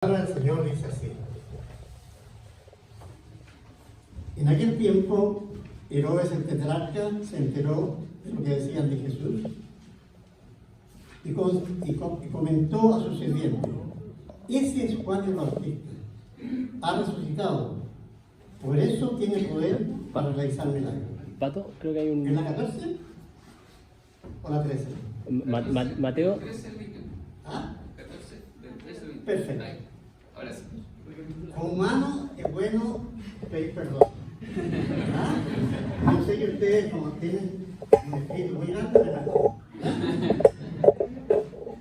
El Señor dice así: en aquel tiempo Herodes el tetrarca se enteró de lo que decían de Jesús y comentó a sus sirvientes: ese es Juan el Bautista, ha resucitado, por eso tiene poder para realizar milagros. Pato, creo que hay un... ¿En la 14 o la 13? Mateo. ¿Ah? 14, del 13 al 20. Perfecto. Ahí. Ahora sí. Como humano es bueno pedir perdón. ¿Ah? Yo sé que ustedes, como tienen un espíritu muy grande, ¿verdad?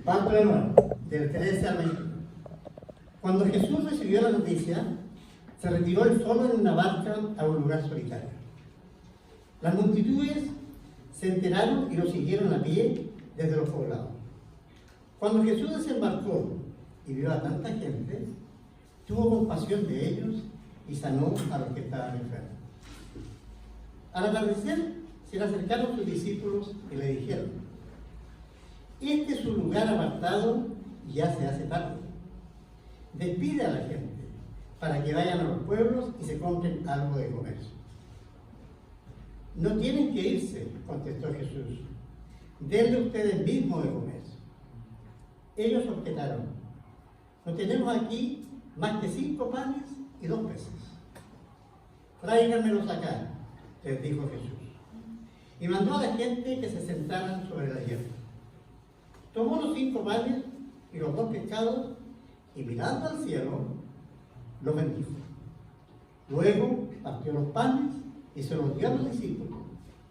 Parte de nuevo, del 13 al 20. Cuando Jesús recibió la noticia, se retiró él solo en una barca a un lugar solitario. Las multitudes se enteraron y lo siguieron a pie desde los poblados. Cuando Jesús desembarcó y vio a tanta gente, tuvo compasión de ellos y sanó a los que estaban enfermos. Al atardecer se le acercaron sus discípulos y le dijeron: este es un lugar apartado y ya se hace tarde. Despide a la gente para que vayan a los pueblos y se compren algo de comer. No tienen que irse, contestó Jesús. Denle ustedes mismos de comer. Ellos objetaron: no tenemos aquí más que 5 panes y 2 peces. Tráiganmelos acá, les dijo Jesús. Y mandó a la gente que se sentaran sobre la hierba. Tomó los 5 panes y los 2 pescados y, mirando al cielo, los bendijo. Luego partió los panes y se los dio a los discípulos,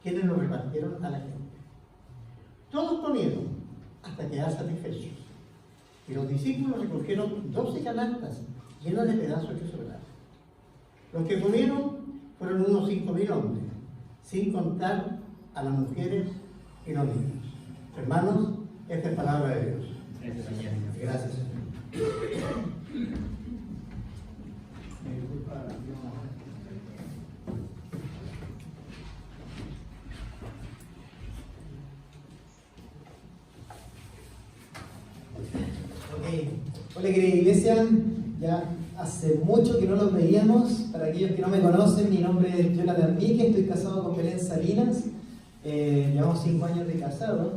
quienes los repartieron a la gente. Todos comieron hasta quedar satisfechos. Y los discípulos recogieron 12 canastas llenas de pedazos que sobraron. Los que comieron fueron unos 5.000 hombres, sin contar a las mujeres y los niños. Hermanos, esta es palabra de Dios. Gracias, Señor. Hola querida iglesia, ya hace mucho que no nos veíamos. Para aquellos que no me conocen, mi nombre es Jonathan Mique, estoy casado con Belén Salinas, llevamos 5 años de casado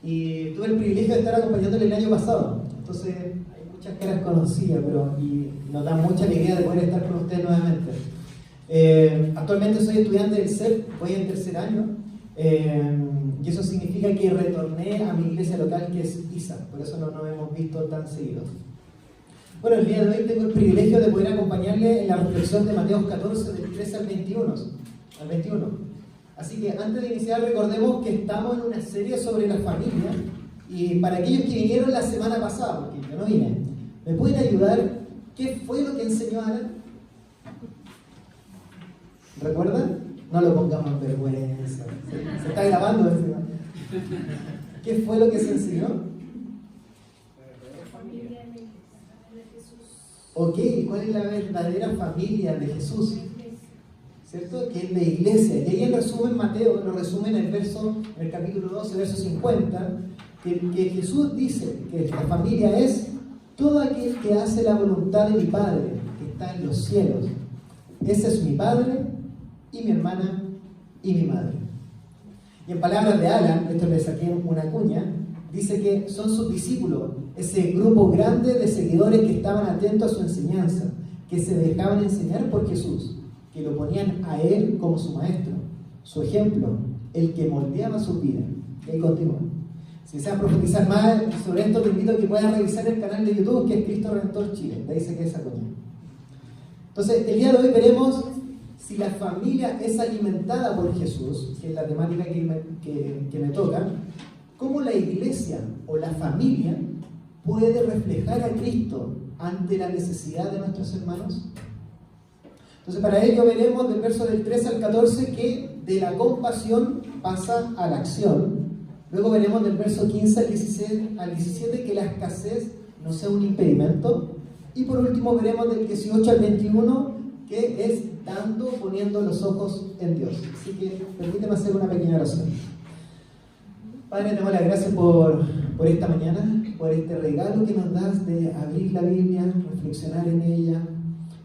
y tuve el privilegio de estar acompañándole el año pasado. Entonces hay muchas caras conocidas, y nos da mucha alegría de poder estar con ustedes nuevamente. Actualmente soy estudiante del CEP, voy en 3er año. Y eso significa que retorné a mi iglesia local, que es ISA, por eso no nos hemos visto tan seguidos. Bueno, el día de hoy tengo el privilegio de poder acompañarle en la reflexión de Mateo 14, del 13 al 21. Así que antes de iniciar, recordemos que estamos en una serie sobre la familia, y para aquellos que vinieron la semana pasada, porque yo no vine, ¿me pueden ayudar? ¿Qué fue lo que enseñó Ana? ¿Recuerdan? No lo pongamos en vergüenza. Se está grabando encima. ¿Qué fue lo que se enseñó? La familia de Jesús. Ok, ¿cuál es la verdadera familia de Jesús? ¿Cierto? Que es la iglesia. Y ahí en resumen, Mateo lo resume en el capítulo 12, verso 50, que Jesús dice que la familia es todo aquel que hace la voluntad de mi Padre, que está en los cielos. Ese es mi Padre, y mi hermana, y mi madre. Y en palabras de Alan, esto le saqué una cuña, dice que son sus discípulos, ese grupo grande de seguidores que estaban atentos a su enseñanza, que se dejaban enseñar por Jesús, que lo ponían a él como su maestro, su ejemplo, el que moldeaba su vida. Y ahí continúa. Si deseas profundizar más sobre esto, te invito a que puedas revisar el canal de YouTube, que es Cristo Redentor Chile. De ahí saqué esa cuña. Entonces, el día de hoy veremos si la familia es alimentada por Jesús, que es la temática que me toca, cómo la iglesia o la familia puede reflejar a Cristo ante la necesidad de nuestros hermanos. Entonces, para ello veremos del verso del 13 al 14 que de la compasión pasa a la acción. Luego veremos del verso 15 al 17 que la escasez no sea un impedimento. Y por último veremos del 18 al 21 que es dando, poniendo los ojos en Dios. Así que permíteme hacer una pequeña oración. Padre, te doy las gracias por esta mañana. por este regalo que nos das de abrir la Biblia, reflexionar en ella,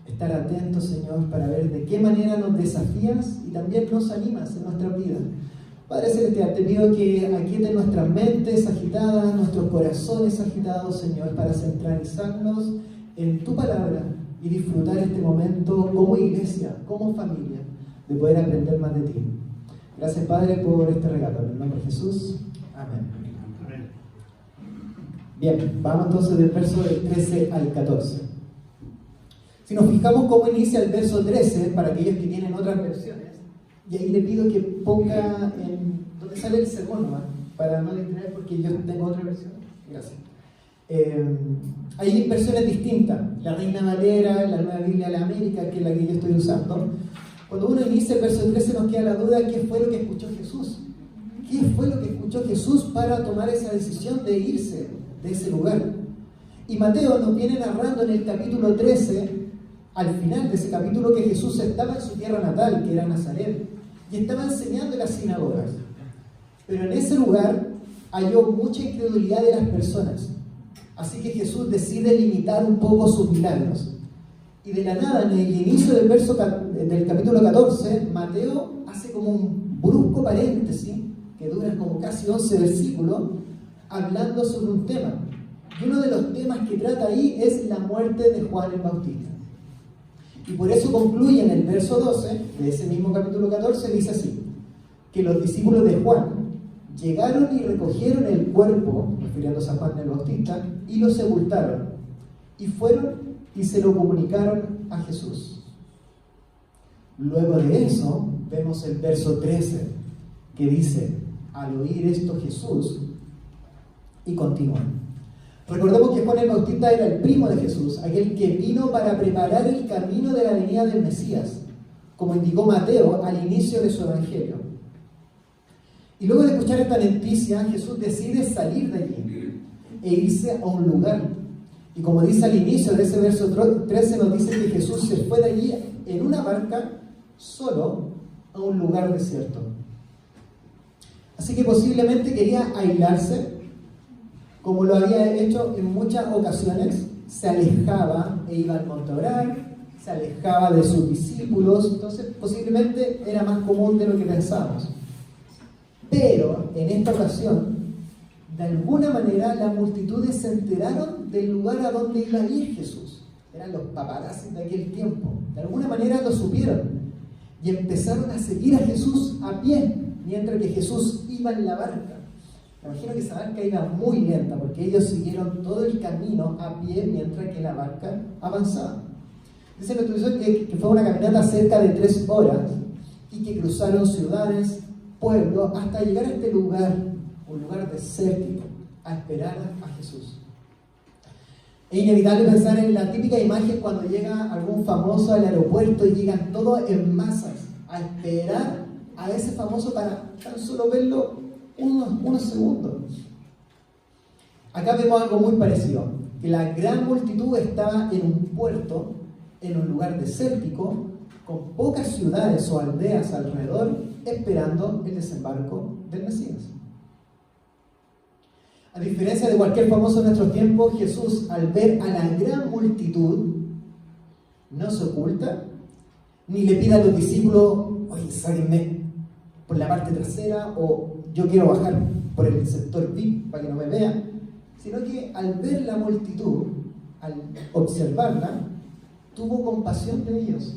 estar atentos, Señor, para ver de qué manera nos desafías y también nos animas en nuestra vida. Padre Celestial, te pido que aquietes nuestras mentes agitadas, nuestros corazones agitados, Señor, para centralizarnos en tu palabra y disfrutar este momento como iglesia, como familia, de poder aprender más de ti. Gracias, Padre, por este regalo. En el nombre de Jesús. Amén. Amén. Bien, vamos entonces del verso del 13 al 14. Si nos fijamos cómo inicia el verso 13, para aquellos que tienen otras versiones, y ahí le pido que ponga en donde sale el sermón nomás, para no distraer porque yo tengo otra versión. Gracias. Hay versiones distintas. La Reina Valera, la Nueva Biblia de la América, que es la que yo estoy usando. Cuando uno inicia el verso 13 nos queda la duda: ¿qué fue lo que escuchó Jesús? ¿Qué fue lo que escuchó Jesús para tomar esa decisión de irse de ese lugar? Y Mateo nos viene narrando en el capítulo 13, al final de ese capítulo, que Jesús estaba en su tierra natal, que era Nazaret, y estaba enseñando en las sinagogas. Pero en ese lugar halló mucha incredulidad de las personas. Así que Jesús decide limitar un poco sus milagros. Y de la nada, en el inicio del capítulo 14, Mateo hace como un brusco paréntesis, que dura como casi 11 versículos, hablando sobre un tema. Y uno de los temas que trata ahí es la muerte de Juan el Bautista. Y por eso concluye en el verso 12 de ese mismo capítulo 14, dice así: que los discípulos de Juan llegaron y recogieron el cuerpo, refiriéndose a Juan el Bautista, y lo sepultaron. Y fueron y se lo comunicaron a Jesús. Luego de eso, vemos el verso 13, que dice: al oír esto Jesús, y continúa. Recordemos que Juan el Bautista era el primo de Jesús, aquel que vino para preparar el camino de la venida del Mesías, como indicó Mateo al inicio de su evangelio. Y luego de escuchar esta noticia, Jesús decide salir de allí e irse a un lugar. Y como dice al inicio de ese verso 13, nos dice que Jesús se fue de allí en una barca solo a un lugar desierto. Así que posiblemente quería aislarse, como lo había hecho en muchas ocasiones. Se alejaba e iba al monte a orar, se alejaba de sus discípulos. Entonces posiblemente era más común de lo que pensábamos. Pero en esta ocasión, de alguna manera, las multitudes se enteraron del lugar a donde iba a ir Jesús. Eran los paparazzis de aquel tiempo. De alguna manera lo supieron y empezaron a seguir a Jesús a pie, mientras que Jesús iba en la barca. Me imagino que esa barca iba muy lenta, porque ellos siguieron todo el camino a pie mientras que la barca avanzaba. Dice nuestro profesor que fue una caminata cerca de 3 horas y que cruzaron ciudades, pueblos, hasta llegar a este lugar, un lugar desértico, a esperar a Jesús. Es inevitable pensar en la típica imagen cuando llega algún famoso al aeropuerto y llegan todos en masas a esperar a ese famoso para tan solo verlo unos segundos. Acá vemos algo muy parecido, que la gran multitud estaba en un puerto, en un lugar desértico, con pocas ciudades o aldeas alrededor, esperando el desembarco del Mesías. A diferencia de cualquier famoso en nuestros tiempos, Jesús, al ver a la gran multitud, no se oculta, ni le pide a los discípulos: oye, sáquenme por la parte trasera, o yo quiero bajar por el sector VIP para que no me vean, sino que al ver la multitud, al observarla, tuvo compasión de ellos.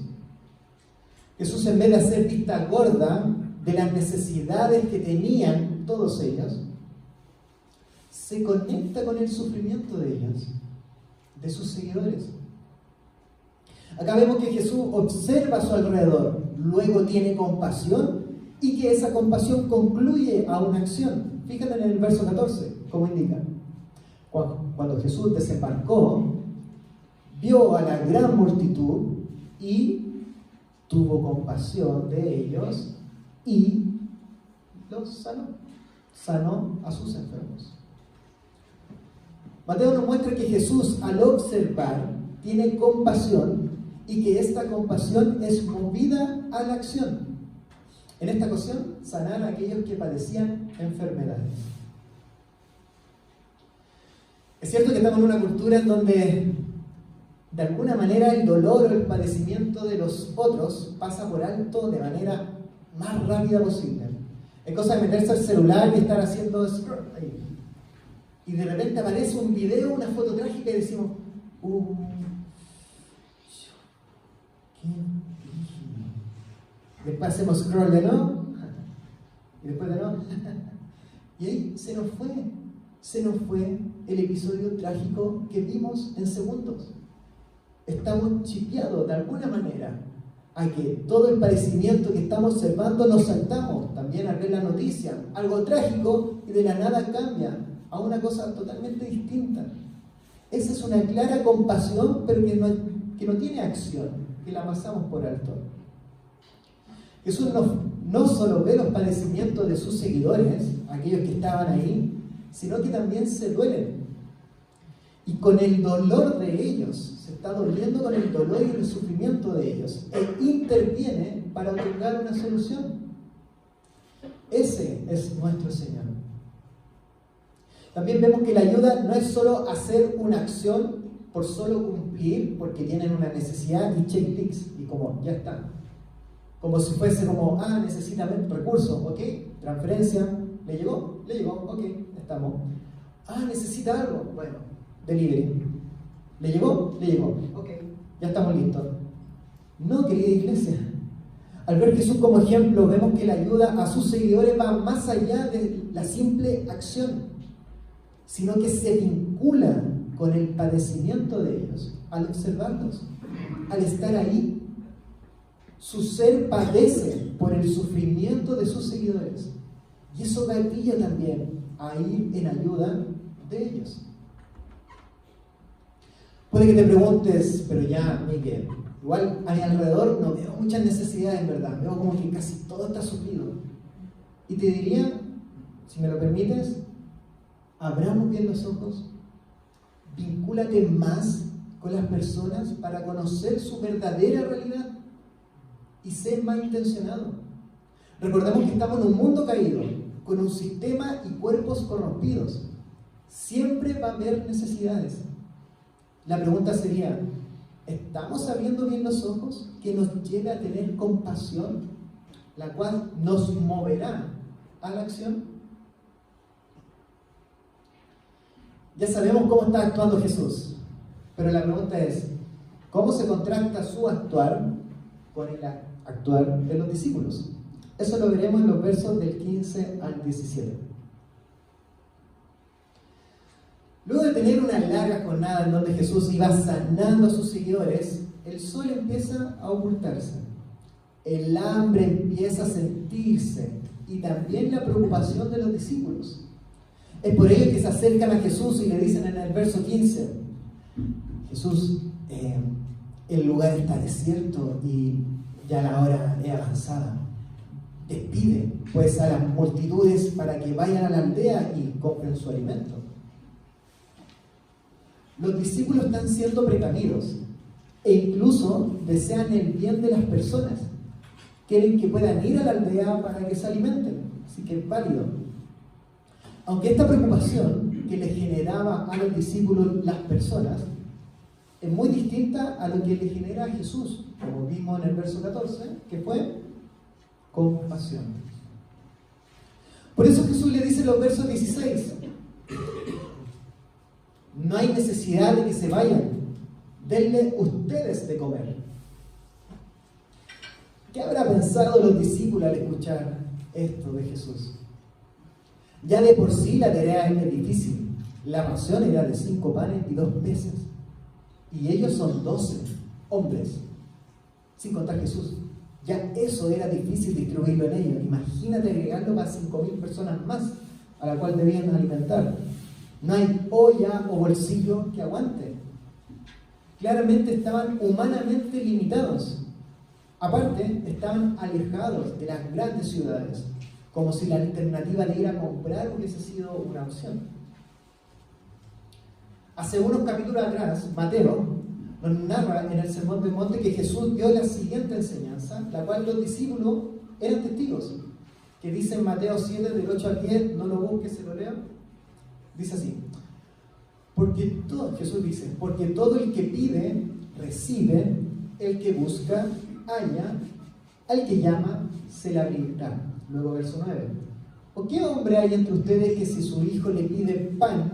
Jesús, en vez de hacer vista gorda de las necesidades que tenían todos ellos, se conecta con el sufrimiento de ellos, de sus seguidores. Acá vemos que Jesús observa a su alrededor, luego tiene compasión, y que esa compasión concluye a una acción. Fíjate en el verso 14, como indica. Cuando Jesús desembarcó, vio a la gran multitud y tuvo compasión de ellos y los sanó a sus enfermos. Mateo nos muestra que Jesús, al observar, tiene compasión y que esta compasión es movida a la acción. En esta ocasión, sanar a aquellos que padecían enfermedades. Es cierto que estamos en una cultura en donde de alguna manera el dolor o el padecimiento de los otros pasa por alto de manera más rápida posible. Es cosa de meterse al celular y estar haciendo scroll ahí. Y de repente aparece un video, una foto trágica y decimos, qué brígido. Después hacemos scroll de nuevo y después de nuevo. Y ahí se nos fue el episodio trágico que vimos en segundos. Estamos chipeados de alguna manera a que todo el padecimiento que estamos observando nos saltamos también al ver la noticia, algo trágico, y de la nada cambia a una cosa totalmente distinta. Esa es una clara compasión, pero que no tiene acción, que la pasamos por alto. Jesús no solo ve los padecimientos de sus seguidores, aquellos que estaban ahí, sino que también se duelen. Y con el dolor de ellos, se está doliendo con el dolor y el sufrimiento de ellos, e interviene para otorgar una solución. Ese es nuestro Señor. También vemos que la ayuda no es solo hacer una acción por solo cumplir, porque tienen una necesidad y check ticks, y como ya está. Como si fuese como, necesita recursos, ok, transferencia, ¿le llegó? Le llegó, ok, estamos. Necesita algo, bueno, delivery. ¿Le llegó? Le llegó, ok, ya estamos listos. No, querida iglesia. Al ver Jesús como ejemplo, vemos que la ayuda a sus seguidores va más allá de la simple acción, sino que se vincula con el padecimiento de ellos, al observarlos, al estar ahí. Su ser padece por el sufrimiento de sus seguidores, y eso gatilla también a ir en ayuda de ellos. Puede que te preguntes, pero ya, Miguel, igual a mi alrededor no veo muchas necesidades, en verdad, veo como que casi todo está suplido. Y te diría, si me lo permites, abramos bien los ojos, vincúlate más con las personas para conocer su verdadera realidad y sé más intencionado. Recordemos que estamos en un mundo caído, con un sistema y cuerpos corrompidos. Siempre va a haber necesidades. La pregunta sería, ¿estamos abriendo bien los ojos que nos lleve a tener compasión, la cual nos moverá a la acción? Ya sabemos cómo está actuando Jesús, pero la pregunta es, ¿cómo se contrasta su actuar con el actuar de los discípulos? Eso lo veremos en los versos del 15 al 17. Luego de tener una larga jornada en donde Jesús iba sanando a sus seguidores, el sol empieza a ocultarse. El hambre empieza a sentirse y también la preocupación de los discípulos. Es por ello que se acercan a Jesús y le dicen en el verso 15, Jesús, el lugar está desierto y ya la hora es avanzada. Despide pues a las multitudes para que vayan a la aldea y compren su alimento. Los discípulos están siendo precavidos e incluso desean el bien de las personas. Quieren que puedan ir a la aldea para que se alimenten, así que es válido. Aunque esta preocupación que le generaba a los discípulos las personas es muy distinta a lo que le genera a Jesús, como vimos en el verso 14, que fue compasión. Por eso Jesús le dice en los versos 16, no hay necesidad de que se vayan, denle ustedes de comer. ¿Qué habrá pensado los discípulos al escuchar esto de Jesús? Ya de por sí la tarea es difícil. La ración era de 5 panes y 2 peces. Y ellos son 12 hombres, sin contar Jesús. Ya eso era difícil distribuirlo en ellos. Imagínate agregarlo para 5.000 personas más a la cual debían alimentar. No hay olla o bolsillo que aguante. Claramente estaban humanamente limitados. Aparte, estaban alejados de las grandes ciudades, como si la alternativa de ir a comprar hubiese sido una opción. Hace unos capítulos atrás, Mateo nos narra en el Sermón del Monte que Jesús dio la siguiente enseñanza, la cual los discípulos eran testigos, que dice en Mateo 7, del 8 al 10, no lo busques, se lo leo. Dice así: Jesús dice, porque todo el que pide, recibe, el que busca, halla, al que llama, se le abrirá. Luego verso 9. ¿O qué hombre hay entre ustedes que si su hijo le pide pan,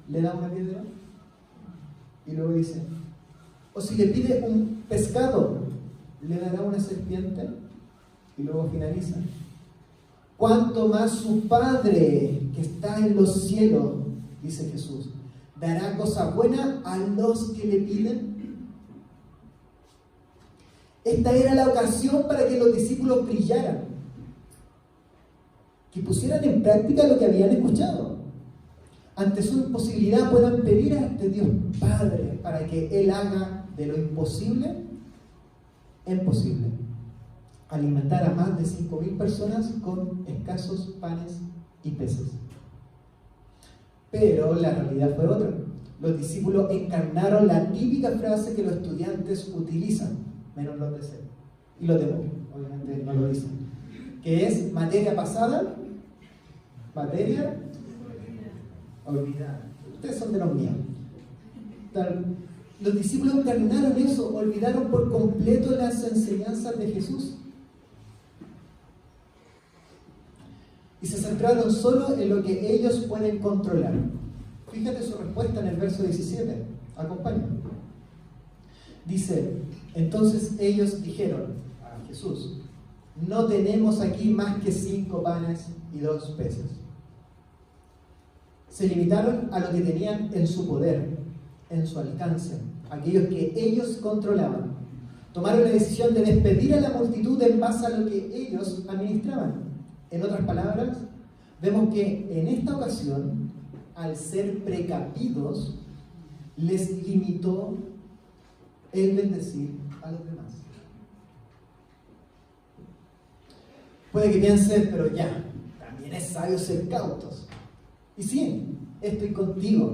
le da una piedra? Y luego dice, o si le pide un pescado, ¿le dará una serpiente? Y luego finaliza, cuanto más su Padre que está en los cielos, dice Jesús, dará cosa buena a los que le piden. Esta era la ocasión para que los discípulos brillaran, que pusieran en práctica lo que habían escuchado. Ante su imposibilidad puedan pedir a este Dios Padre para que Él haga de lo imposible posible. Alimentar a más de 5.000 personas con escasos panes y peces. Pero la realidad fue otra. Los discípulos encarnaron la típica frase que los estudiantes utilizan, menos los de C. Y los de B, obviamente no lo dicen. Que es materia pasada, materia olvidada. Ustedes son de los míos. Los discípulos encarnaron eso, olvidaron por completo las enseñanzas de Jesús. Y se centraron solo en lo que ellos pueden controlar. Fíjate su respuesta en el verso 17. Acompáñame. Dice, entonces ellos dijeron a Jesús, no tenemos aquí más que 5 panes y 2 peces. Se limitaron a lo que tenían en su poder, en su alcance, aquellos que ellos controlaban. Tomaron la decisión de despedir a la multitud en base a lo que ellos administraban. En otras palabras, vemos que en esta ocasión, al ser precavidos, les limitó el bendecir a los demás. Puede que piensen, pero ya, también es sabio ser cautos. Y sí, estoy contigo.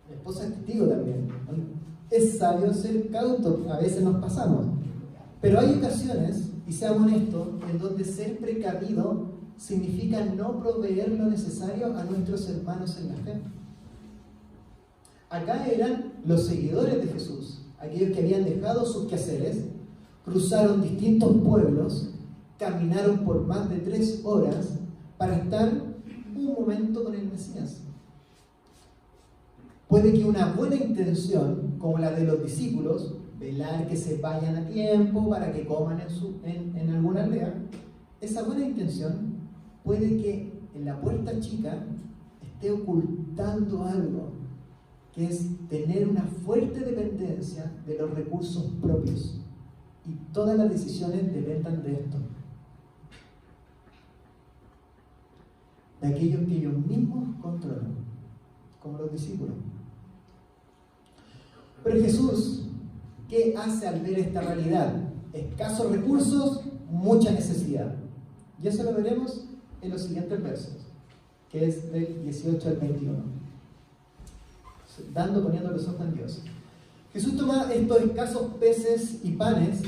Mi esposa es contigo también. Es sabio ser cauto, a veces nos pasamos. Pero hay ocasiones, y seamos honestos, en donde ser precavido significa no proveer lo necesario a nuestros hermanos en la fe. Acá eran los seguidores de Jesús, aquellos que habían dejado sus quehaceres, cruzaron distintos pueblos, caminaron por más de 3 horas para estar un momento con el Mesías. Puede que una buena intención, como la de los discípulos, velar que se vayan a tiempo para que coman en alguna aldea, esa buena intención puede que en la puerta chica esté ocultando algo, que es tener una fuerte dependencia de los recursos propios, y todas las decisiones dependan de esto, de aquellos que ellos mismos controlan, como los discípulos. Pero Jesús, ¿qué hace al ver esta realidad? Escasos recursos, mucha necesidad. Y eso lo veremos en los siguientes versos, que es del 18 al 21. Poniendo los ojos en Dios. Jesús toma estos escasos peces y panes,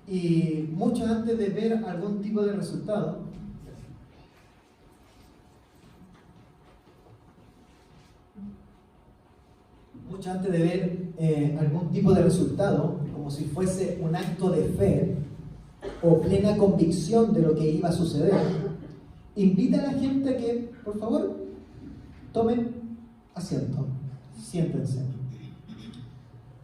y mucho antes de ver algún tipo de resultado, algún tipo de resultado, como si fuese un acto de fe o plena convicción de lo que iba a suceder, invita a la gente a que, por favor, tomen asiento, siéntense.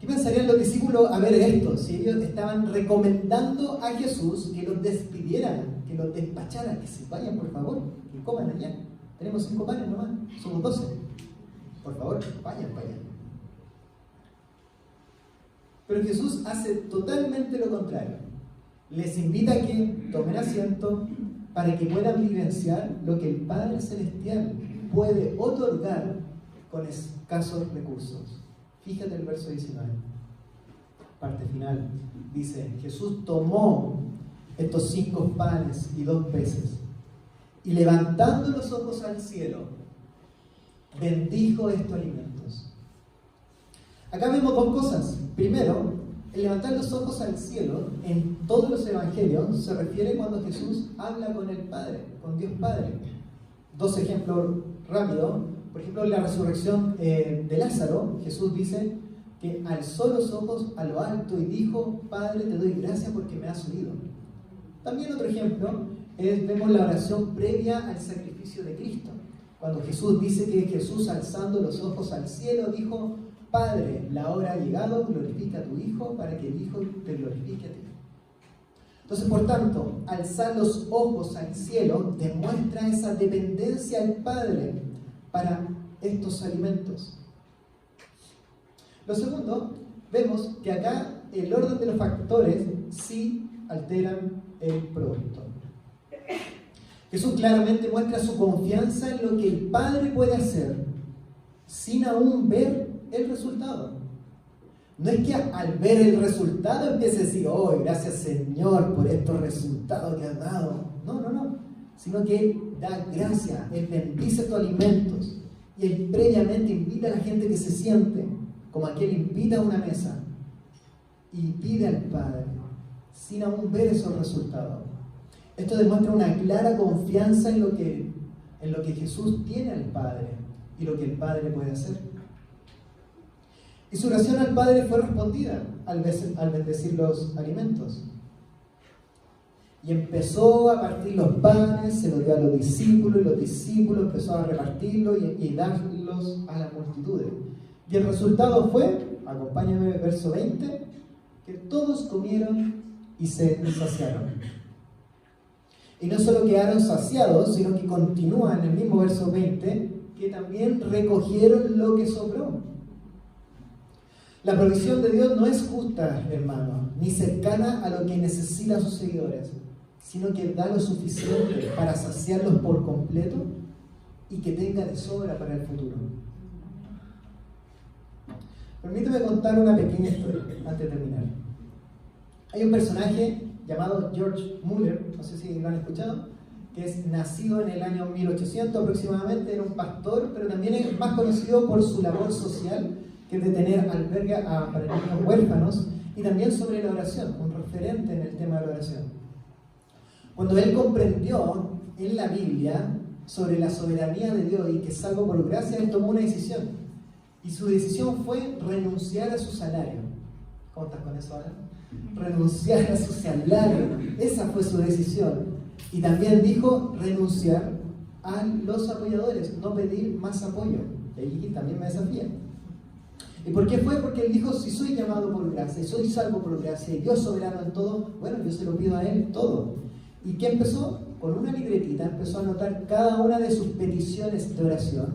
¿Qué pensarían los discípulos a ver esto? Si ellos estaban recomendando a Jesús que los despidieran, que los despacharan, que se vayan, por favor, que coman allá. Tenemos 5 panes nomás, somos 12. Por favor, vayan. Pero Jesús hace totalmente lo contrario. Les invita a que tomen asiento para que puedan vivenciar lo que el Padre Celestial puede otorgar con escasos recursos. Fíjate el verso 19, parte final. Dice, Jesús tomó estos 5 panes y 2 peces y levantando los ojos al cielo, bendijo estos alimentos. Acá vemos 2 cosas. Primero, el levantar los ojos al cielo en todos los evangelios se refiere cuando Jesús habla con el Padre, con Dios Padre. 2 ejemplos rápidos. Por ejemplo, en la resurrección de Lázaro, Jesús dice que alzó los ojos a lo alto y dijo: Padre, te doy gracias porque me has oído. También otro ejemplo vemos la oración previa al sacrificio de Cristo. Cuando Jesús dice que Jesús, alzando los ojos al cielo, dijo: Padre, la hora ha llegado, glorifica a tu Hijo para que el Hijo te glorifique a ti. Entonces, por tanto, alzar los ojos al cielo demuestra esa dependencia al Padre para estos alimentos. Lo segundo, vemos que acá el orden de los factores sí alteran el producto. Jesús claramente muestra su confianza en lo que el Padre puede hacer sin aún ver el resultado. No es que al ver el resultado empiece a decir: oh, gracias Señor por estos resultados que has dado. No. Sino que Él da gracia, Él bendice tus alimentos y Él previamente invita a la gente que se siente como aquel invita a una mesa y pide al Padre sin aún ver esos resultados. Esto demuestra una clara confianza en lo que Jesús tiene al Padre y lo que el Padre puede hacer. Y su oración al Padre fue respondida al bendecir los alimentos. Y empezó a partir los panes, se los dio a los discípulos, y los discípulos empezaron a repartirlos y darlos a las multitudes. Y el resultado fue, acompáñame, verso 20, que todos comieron y se saciaron. Y no solo quedaron saciados, sino que continúa en el mismo verso 20, que también recogieron lo que sobró. La provisión de Dios no es justa, hermano, ni cercana a lo que necesitan sus seguidores, sino que da lo suficiente para saciarlos por completo y que tenga de sobra para el futuro. Permíteme contar una pequeña historia antes de terminar. Hay un personaje llamado George Muller, no sé si lo han escuchado, que es nacido en el año 1800 aproximadamente, era un pastor, pero también es más conocido por su labor social, que es de tener albergue para niños huérfanos, y también sobre la oración, un referente en el tema de la oración. Cuando él comprendió en la Biblia sobre la soberanía de Dios y que es salvo por gracia, él tomó una decisión. Y su decisión fue renunciar a su salario. ¿Cómo estás con eso ahora? Renunciar a su salario. Esa fue su decisión. Y también dijo renunciar a los apoyadores, no pedir más apoyo. Y ahí también me desafía. ¿Y por qué fue? Porque él dijo: si soy llamado por gracia, y soy salvo por gracia, y Dios soberano en todo, bueno, yo se lo pido a Él todo. ¿Y qué empezó? Con una libretita empezó a anotar cada una de sus peticiones de oración,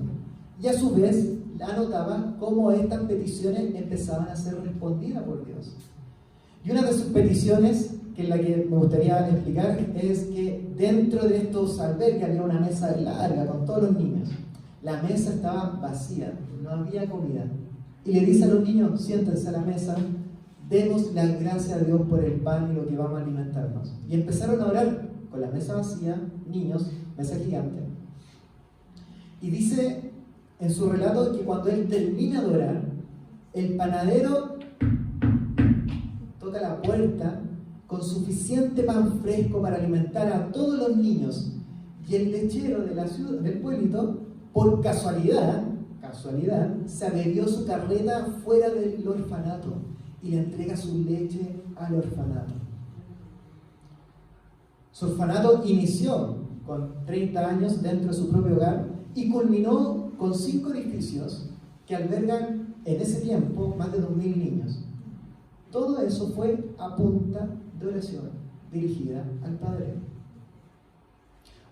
y a su vez anotaba cómo estas peticiones empezaban a ser respondidas por Dios. Y una de sus peticiones, que es la que me gustaría explicar, es que dentro de estos albergues había una mesa larga con todos los niños. La mesa estaba vacía, no había comida. Y le dice a los niños: siéntense a la mesa, demos las gracias a Dios por el pan y lo que vamos a alimentarnos. Y empezaron a orar con la mesa vacía, niños, mesa gigante. Y dice en su relato que cuando él termina de orar, el panadero toca la puerta con suficiente pan fresco para alimentar a todos los niños. Y el lechero de la ciudad, del pueblito, por casualidad, se abrevió su carreta fuera del orfanato y le entrega su leche al orfanato. Su orfanato inició con 30 años dentro de su propio hogar y culminó con 5 edificios que albergan en ese tiempo más de 2.000 niños. Todo eso fue a punta de oración dirigida al Padre.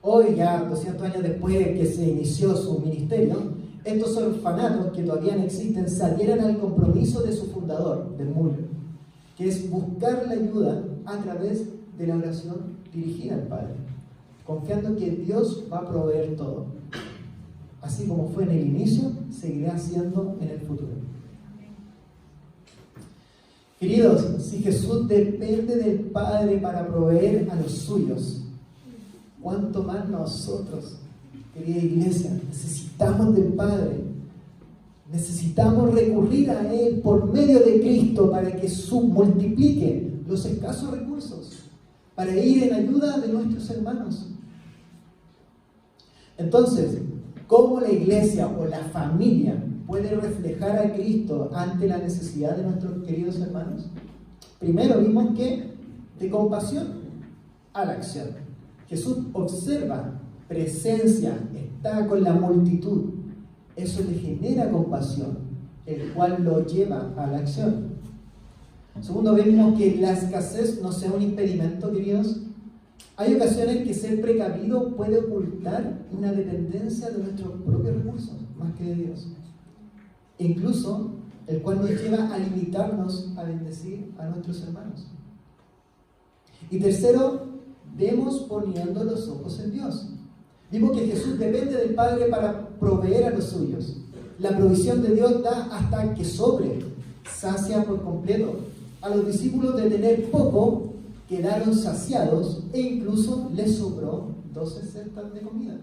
Hoy, ya 200 años después de que se inició su ministerio, estos orfanatos que todavía no existen se adhieren al compromiso de su fundador, de Muller, que es buscar la ayuda a través de la oración dirigida al Padre, confiando que Dios va a proveer todo. Así como fue en el inicio, seguirá siendo en el futuro. Queridos, si Jesús depende del Padre para proveer a los suyos, ¿cuánto más nosotros, querida iglesia, necesitamos del Padre? Necesitamos recurrir a Él por medio de Cristo para que multiplique los escasos recursos, para ir en ayuda de nuestros hermanos. Entonces, ¿Cómo la iglesia o la familia puede reflejar a Cristo ante la necesidad de nuestros queridos hermanos? Primero vimos que de compasión a la acción. Jesús observa presencia, está con la multitud. Eso le genera compasión, el cual lo lleva a la acción. Segundo, vemos que la escasez no sea un impedimento, queridos. Hay ocasiones que ser precavido puede ocultar una dependencia de nuestros propios recursos, más que de Dios. E incluso, el cual nos lleva a limitarnos a bendecir a nuestros hermanos. Y tercero, vemos poniendo los ojos en Dios. Vimos que Jesús depende del Padre para proveer a los suyos. La provisión de Dios da hasta que sobre, sacia por completo. A los discípulos de tener poco, quedaron saciados e incluso les sobró 12 cestas de comida.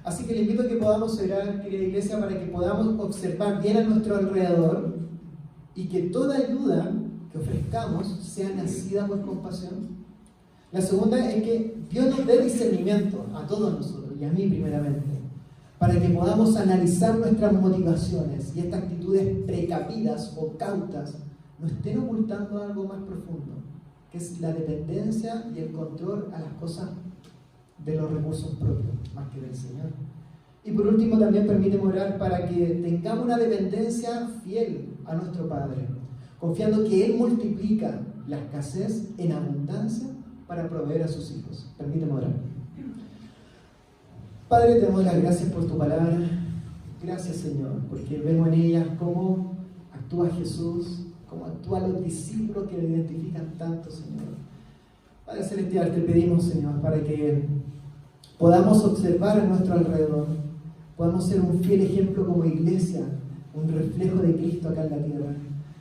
Así que le invito a que podamos orar, querida iglesia, para que podamos observar bien a nuestro alrededor y que toda ayuda que ofrezcamos sea nacida por compasión. La segunda es que Dios nos dé discernimiento a todos nosotros y a mí primeramente, para que podamos analizar nuestras motivaciones y estas actitudes precavidas o cautas no estén ocultando algo más profundo, que es la dependencia y el control a las cosas de los recursos propios, más que del Señor. Y por último, también permíteme orar para que tengamos una dependencia fiel a nuestro Padre, confiando que Él multiplica la escasez en abundancia para proveer a sus hijos. Permíteme orar. Padre, te damos las gracias por tu palabra. Gracias, Señor, porque vemos en ella cómo actúa Jesús, cómo actúan los discípulos que le identifican tanto, Señor. Padre Celestial, te pedimos, Señor, para que podamos observar a nuestro alrededor, podamos ser un fiel ejemplo como iglesia, un reflejo de Cristo acá en la tierra,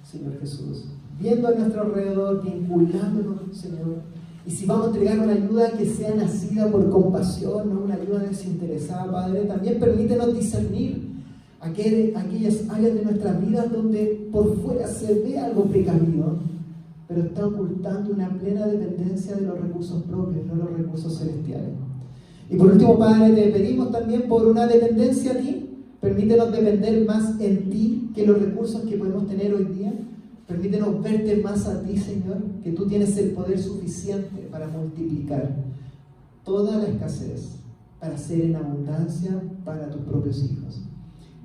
Señor Jesús. Viendo a nuestro alrededor, vinculándonos, Señor. Y si vamos a entregar una ayuda que sea nacida por compasión, no una ayuda desinteresada, Padre, también permítenos discernir aquellas áreas de nuestras vidas donde por fuera se ve algo precavido, pero está ocultando una plena dependencia de los recursos propios, no los recursos celestiales. Y por último, Padre, te pedimos también por una dependencia a ti. Permítenos depender más en ti que los recursos que podemos tener hoy día. Permítenos verte más a ti, Señor, que tú tienes el poder suficiente para multiplicar toda la escasez, para ser en abundancia para tus propios hijos.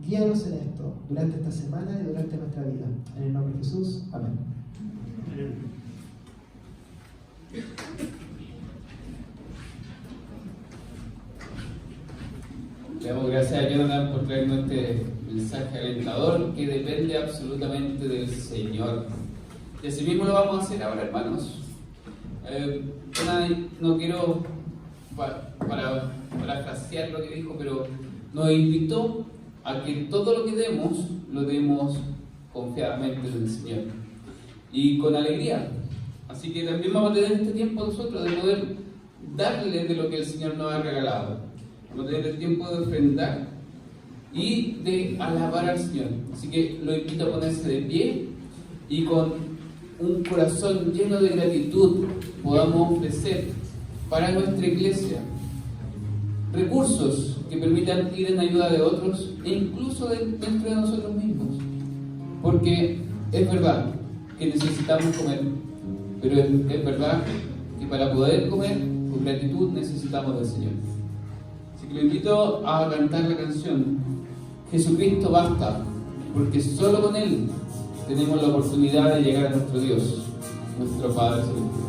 Guíanos en esto durante esta semana y durante nuestra vida. En el nombre de Jesús. Amén. Le damos gracias a Jonathan por traernos este mensaje alentador que depende absolutamente del Señor. Y así mismo lo vamos a hacer ahora, hermanos. No quiero parafrasear lo que dijo, pero nos invitó a que todo lo que demos, lo demos confiadamente del Señor y con alegría. Así que también vamos a tener este tiempo nosotros de poder darle de lo que el Señor nos ha regalado. Vamos a tener el tiempo de ofrendar y de alabar al Señor. Así que lo invito a ponerse de pie y con un corazón lleno de gratitud podamos ofrecer para nuestra iglesia recursos que permitan ir en ayuda de otros e incluso dentro de nosotros mismos. Porque es verdad que necesitamos comer, pero es verdad que para poder comer con gratitud necesitamos del Señor. Así que lo invito a cantar la canción Jesucristo basta, porque solo con Él tenemos la oportunidad de llegar a nuestro Dios, nuestro Padre Celestial.